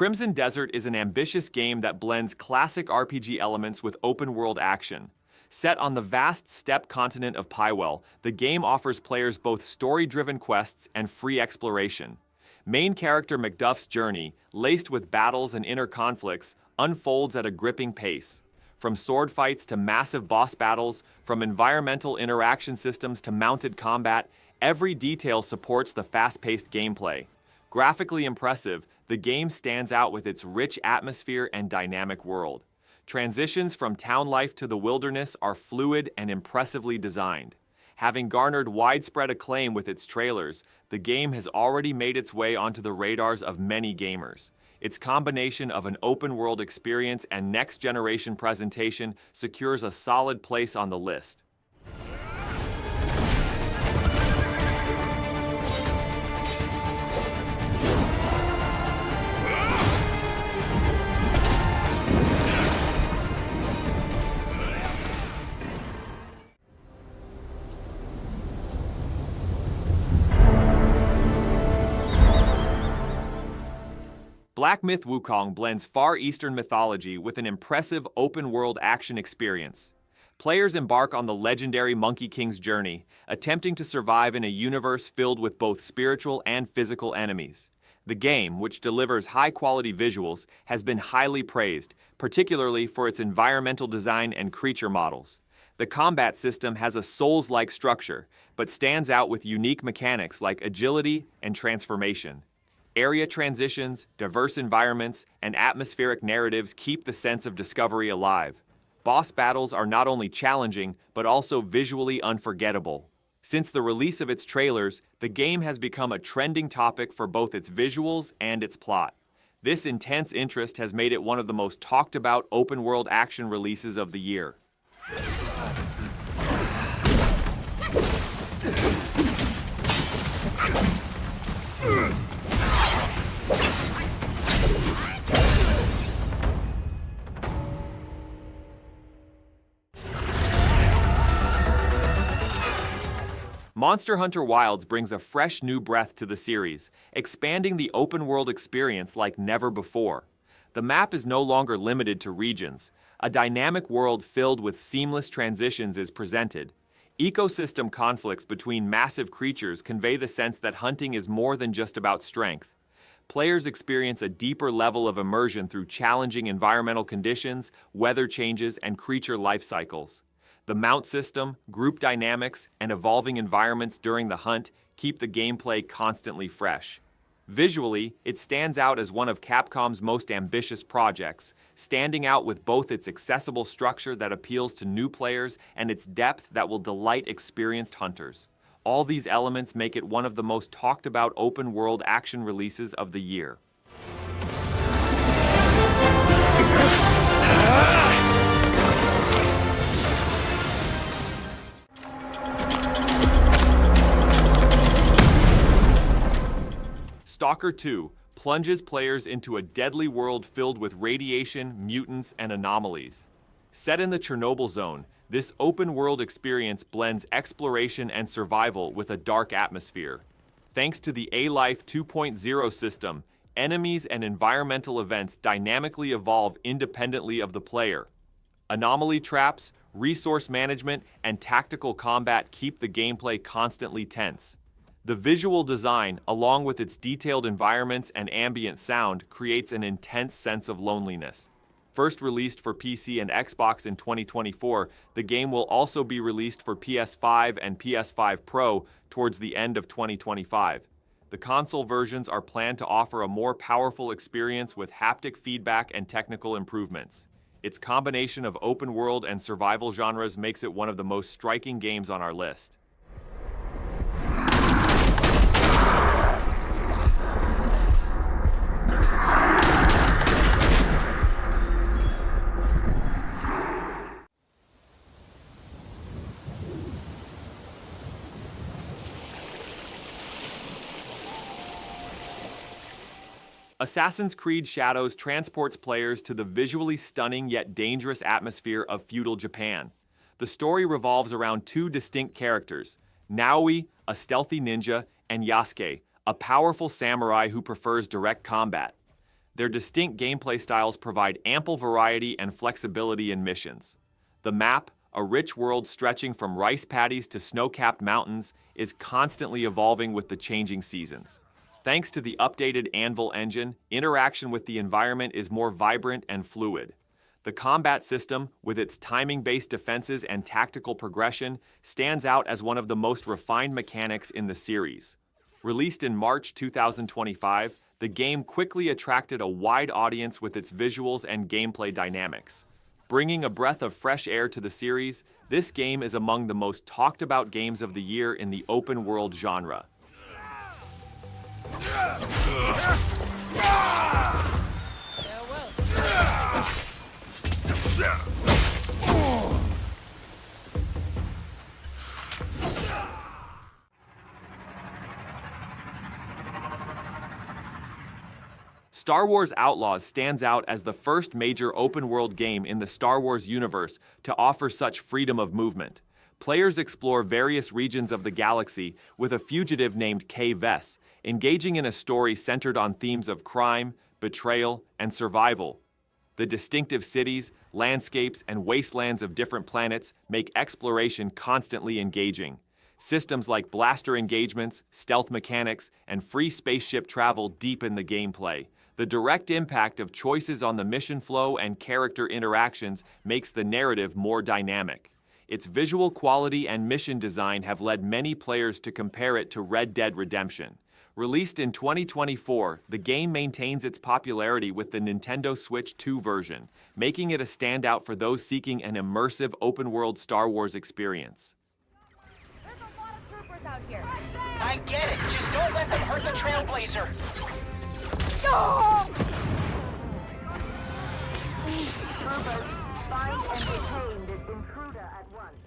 Crimson Desert is an ambitious game that blends classic RPG elements with open-world action. Set on the vast steppe continent of Pywell, the game offers players both story-driven quests and free exploration. Main character Macduff's journey, laced with battles and inner conflicts, unfolds at a gripping pace. From sword fights to massive boss battles, from environmental interaction systems to mounted combat, every detail supports the fast-paced gameplay. Graphically impressive, the game stands out with its rich atmosphere and dynamic world. Transitions from town life to the wilderness are fluid and impressively designed. Having garnered widespread acclaim with its trailers, the game has already made its way onto the radars of many gamers. Its combination of an open-world experience and next-generation presentation secures a solid place on the list. Black Myth: Wukong blends Far Eastern mythology with an impressive open-world action experience. Players embark on the legendary Monkey King's journey, attempting to survive in a universe filled with both spiritual and physical enemies. The game, which delivers high-quality visuals, has been highly praised, particularly for its environmental design and creature models. The combat system has a Souls-like structure, but stands out with unique mechanics like agility and transformation. Area transitions, diverse environments, and atmospheric narratives keep the sense of discovery alive. Boss battles are not only challenging, but also visually unforgettable. Since the release of its trailers, the game has become a trending topic for both its visuals and its plot. This intense interest has made it one of the most talked about open-world action releases of the year. Monster Hunter Wilds brings a fresh new breath to the series, expanding the open-world experience like never before. The map is no longer limited to regions. A dynamic world filled with seamless transitions is presented. Ecosystem conflicts between massive creatures convey the sense that hunting is more than just about strength. Players experience a deeper level of immersion through challenging environmental conditions, weather changes, and creature life cycles. The mount system, group dynamics, and evolving environments during the hunt keep the gameplay constantly fresh. Visually, it stands out as one of Capcom's most ambitious projects, standing out with both its accessible structure that appeals to new players and its depth that will delight experienced hunters. All these elements make it one of the most talked about open-world action releases of the year. Stalker 2 plunges players into a deadly world filled with radiation, mutants, and anomalies. Set in the Chornobyl zone, this open-world experience blends exploration and survival with a dark atmosphere. Thanks to the A-Life 2.0 system, enemies and environmental events dynamically evolve independently of the player. Anomaly traps, resource management, and tactical combat keep the gameplay constantly tense. The visual design, along with its detailed environments and ambient sound, creates an intense sense of loneliness. First released for PC and Xbox in 2024, the game will also be released for PS5 and PS5 Pro towards the end of 2025. The console versions are planned to offer a more powerful experience with haptic feedback and technical improvements. Its combination of open-world and survival genres makes it one of the most striking games on our list. Assassin's Creed Shadows transports players to the visually stunning yet dangerous atmosphere of feudal Japan. The story revolves around two distinct characters, Naoi, a stealthy ninja, and Yasuke, a powerful samurai who prefers direct combat. Their distinct gameplay styles provide ample variety and flexibility in missions. The map, a rich world stretching from rice paddies to snow-capped mountains, is constantly evolving with the changing seasons. Thanks to the updated Anvil engine, interaction with the environment is more vibrant and fluid. The combat system, with its timing-based defenses and tactical progression, stands out as one of the most refined mechanics in the series. Released in March 2025, the game quickly attracted a wide audience with its visuals and gameplay dynamics. Bringing a breath of fresh air to the series, this game is among the most talked-about games of the year in the open-world genre. Star Wars Outlaws stands out as the first major open-world game in the Star Wars universe to offer such freedom of movement. Players explore various regions of the galaxy with a fugitive named Kay Vess, engaging in a story centered on themes of crime, betrayal, and survival. The distinctive cities, landscapes, and wastelands of different planets make exploration constantly engaging. Systems like blaster engagements, stealth mechanics, and free spaceship travel deepen the gameplay. The direct impact of choices on the mission flow and character interactions makes the narrative more dynamic. Its visual quality and mission design have led many players to compare it to Red Dead Redemption. Released in 2024, the game maintains its popularity with the Nintendo Switch 2 version, making it a standout for those seeking an immersive open-world Star Wars experience. There's a lot of troopers out here. I get it. Just don't let them hurt the Trailblazer. Troopers, find and detain this intruder at once.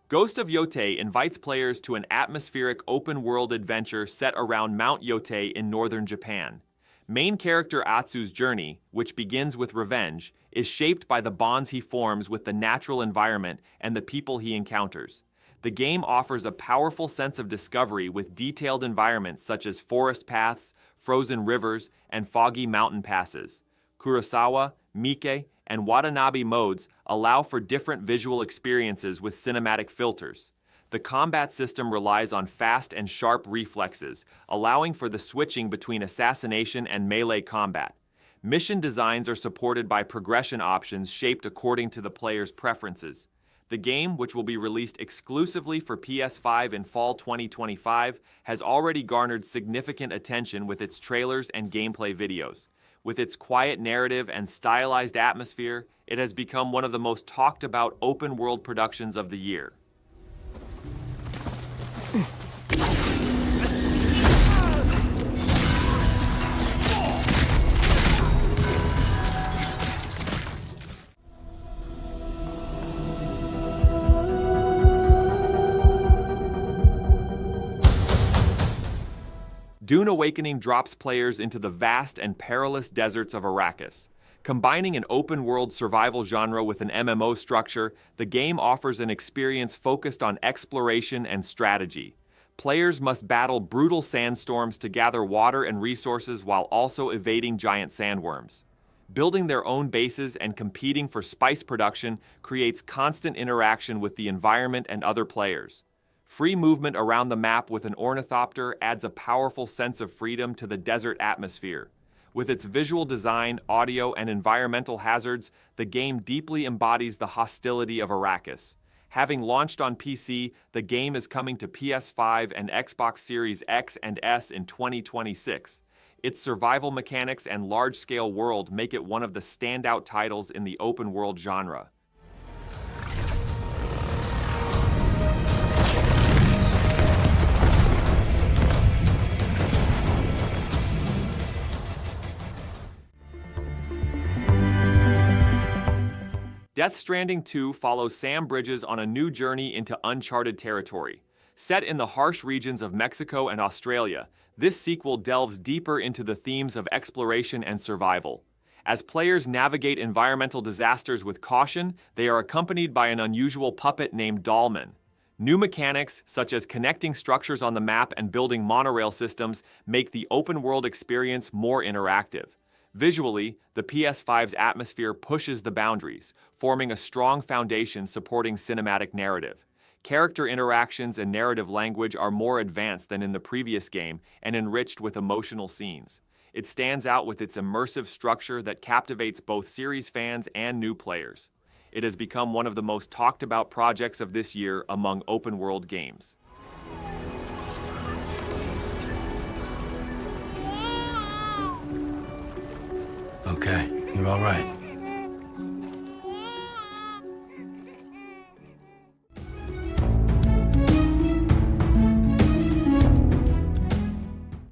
Ghost of Yōtei invites players to an atmospheric open-world adventure set around Mount Yōtei in northern Japan. Main character Atsu's journey, which begins with revenge, is shaped by the bonds he forms with the natural environment and the people he encounters. The game offers a powerful sense of discovery with detailed environments such as forest paths, frozen rivers, and foggy mountain passes. Kurosawa, Mike, and Watanabe modes allow for different visual experiences with cinematic filters. The combat system relies on fast and sharp reflexes, allowing for the switching between assassination and melee combat. Mission designs are supported by progression options shaped according to the player's preferences. The game, which will be released exclusively for PS5 in fall 2025, has already garnered significant attention with its trailers and gameplay videos. With its quiet narrative and stylized atmosphere, it has become one of the most talked about open-world productions of the year. Dune Awakening drops players into the vast and perilous deserts of Arrakis. Combining an open-world survival genre with an MMO structure, the game offers an experience focused on exploration and strategy. Players must battle brutal sandstorms to gather water and resources while also evading giant sandworms. Building their own bases and competing for spice production creates constant interaction with the environment and other players. Free movement around the map with an ornithopter adds a powerful sense of freedom to the desert atmosphere. With its visual design, audio, and environmental hazards, the game deeply embodies the hostility of Arrakis. Having launched on PC, the game is coming to PS5 and Xbox Series X and S in 2026. Its survival mechanics and large-scale world make it one of the standout titles in the open-world genre. Death Stranding 2 follows Sam Bridges on a new journey into uncharted territory. Set in the harsh regions of Mexico and Australia, this sequel delves deeper into the themes of exploration and survival. As players navigate environmental disasters with caution, they are accompanied by an unusual puppet named Dahlman. New mechanics, such as connecting structures on the map and building monorail systems, make the open-world experience more interactive. Visually, the PS5's atmosphere pushes the boundaries, forming a strong foundation supporting cinematic narrative. Character interactions and narrative language are more advanced than in the previous game and enriched with emotional scenes. It stands out with its immersive structure that captivates both series fans and new players. It has become one of the most talked about projects of this year among open-world games. Okay, you're all right.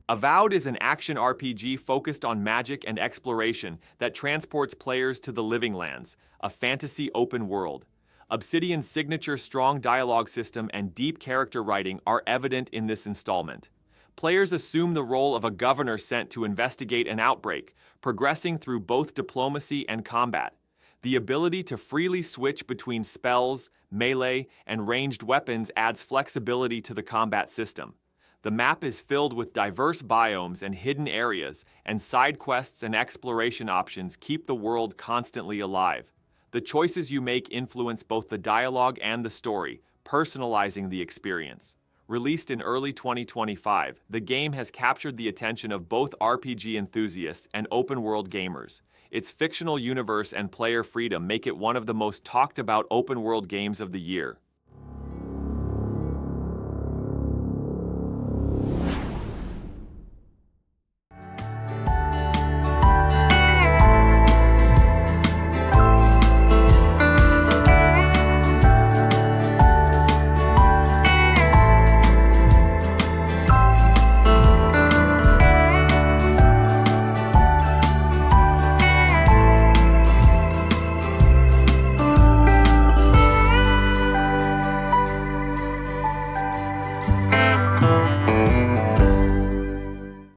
Avowed is an action RPG focused on magic and exploration that transports players to the Living Lands, a fantasy open world. Obsidian's signature strong dialogue system and deep character writing are evident in this installment. Players assume the role of a governor sent to investigate an outbreak, progressing through both diplomacy and combat. The ability to freely switch between spells, melee, and ranged weapons adds flexibility to the combat system. The map is filled with diverse biomes and hidden areas, and side quests and exploration options keep the world constantly alive. The choices you make influence both the dialogue and the story, personalizing the experience. Released in early 2025, the game has captured the attention of both RPG enthusiasts and open-world gamers. Its fictional universe and player freedom make it one of the most talked about open-world games of the year.